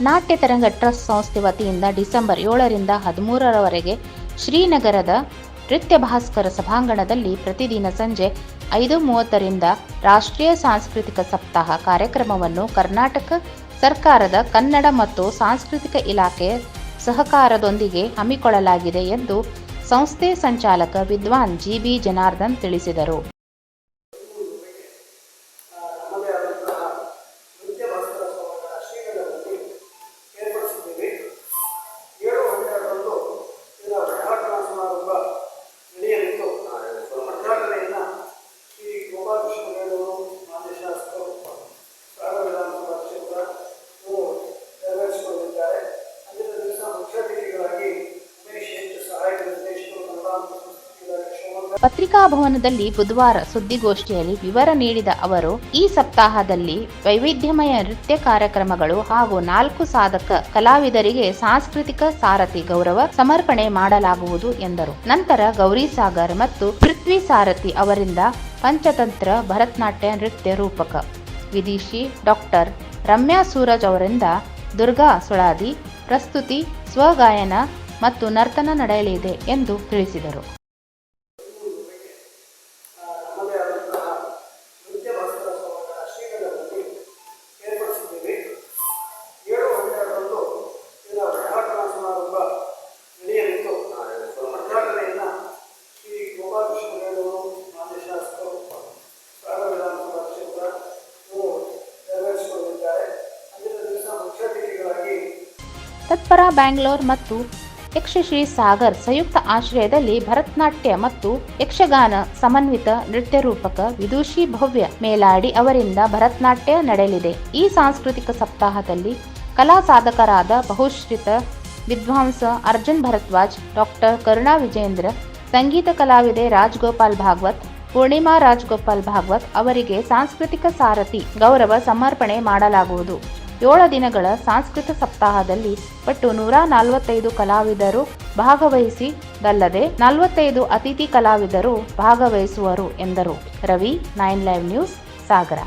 ನಾಟ್ಯ ತರಂಗ ಟ್ರಸ್ಟ್ ಸಂಸ್ಥೆ ವತಿಯಿಂದ ಡಿಸೆಂಬರ್ 7ರಿಂದ 13ರವರೆಗೆ ಶ್ರೀನಗರದ ನೃತ್ಯ ಭಾಸ್ಕರ ಸಭಾಂಗಣದಲ್ಲಿ ಪ್ರತಿದಿನ ಸಂಜೆ 5:30ರಿಂದ ರಾಷ್ಟ್ರೀಯ ಸಾಂಸ್ಕೃತಿಕ ಸಪ್ತಾಹ ಕಾರ್ಯಕ್ರಮವನ್ನು ಕರ್ನಾಟಕ ಸರ್ಕಾರದ ಕನ್ನಡ ಮತ್ತು ಸಾಂಸ್ಕೃತಿಕ ಇಲಾಖೆಯ ಸಹಕಾರದೊಂದಿಗೆ ಹಮ್ಮಿಕೊಳ್ಳಲಾಗಿದೆ ಎಂದು ಸಂಸ್ಥೆ ಸಂಚಾಲಕ ವಿದ್ವಾನ್ ಜಿಬಿ ಜನಾರ್ದನ್ ತಿಳಿಸಿದರು. ಪತ್ರಿಕಾಭವನದಲ್ಲಿ ಬುಧವಾರ ಸುದ್ದಿಗೋಷ್ಠಿಯಲ್ಲಿ ವಿವರ ನೀಡಿದ ಅವರು, ಈ ಸಪ್ತಾಹದಲ್ಲಿ ವೈವಿಧ್ಯಮಯ ನೃತ್ಯ ಕಾರ್ಯಕ್ರಮಗಳು ಹಾಗೂ 4 ಸಾಧಕ ಕಲಾವಿದರಿಗೆ ಸಾಂಸ್ಕೃತಿಕ ಸಾರಥಿ ಗೌರವ ಸಮರ್ಪಣೆ ಮಾಡಲಾಗುವುದು ಎಂದರು. ನಂತರ ಗೌರಿಸಾಗರ್ ಮತ್ತು ಪೃಥ್ವಿ ಸಾರಥಿ ಅವರಿಂದ ಪಂಚತಂತ್ರ ಭರತನಾಟ್ಯ ನೃತ್ಯ ರೂಪಕ, ವಿದುಷಿ ಡಾಕ್ಟರ್ ರಮ್ಯಾ ಸೂರಜ್ ಅವರಿಂದ ದುರ್ಗಾ ಸುಳಾದಿ ಪ್ರಸ್ತುತಿ, ಸ್ವಗಾಯನ ಮತ್ತು ನರ್ತನ ನಡೆಯಲಿದೆ ಎಂದು ತಿಳಿಸಿದರು. ತತ್ಪರ ಬ್ಯಾಂಗ್ಳೂರ್ ಮತ್ತು ಯಕ್ಷಶ್ರೀ ಸಾಗರ್ ಸಂಯುಕ್ತ ಆಶ್ರಯದಲ್ಲಿ ಭರತನಾಟ್ಯ ಮತ್ತು ಯಕ್ಷಗಾನ ಸಮನ್ವಿತ ನೃತ್ಯ ರೂಪಕ ವಿದುಷಿ ಭವ್ಯ ಮೇಲಾಡಿ ಅವರಿಂದ ಭರತನಾಟ್ಯ ನಡೆಯಲಿದೆ. ಈ ಸಾಂಸ್ಕೃತಿಕ ಸಪ್ತಾಹದಲ್ಲಿ ಕಲಾ ಸಾಧಕರಾದ ಬಹುಶ್ರುತ ವಿದ್ವಾಂಸ ಅರ್ಜುನ್ ಭರದ್ವಾಜ್, ಡಾಕ್ಟರ್ ಕರುಣಾ ವಿಜೇಂದ್ರ, ಸಂಗೀತ ಕಲಾವಿದೆ ರಾಜಗೋಪಾಲ್ ಭಾಗವತ್, ಪೂರ್ಣಿಮಾ ರಾಜಗೋಪಾಲ್ ಭಾಗವತ್ ಅವರಿಗೆ ಸಾಂಸ್ಕೃತಿಕ ಸಾರಥಿ ಗೌರವ ಸಮರ್ಪಣೆ ಮಾಡಲಾಗುವುದು. 7 ದಿನಗಳ ಸಾಂಸ್ಕೃತಿಕ ಸಪ್ತಾಹದಲ್ಲಿ ಒಟ್ಟು 145 ಕಲಾವಿದರು ಭಾಗವಹಿಸಿದಲ್ಲದೆ 45 ಅತಿಥಿ ಕಲಾವಿದರು ಭಾಗವಹಿಸುವರು ಎಂದರು. ರವಿ, 9 ಲೈವ್ ನ್ಯೂಸ್, ಸಾಗರ.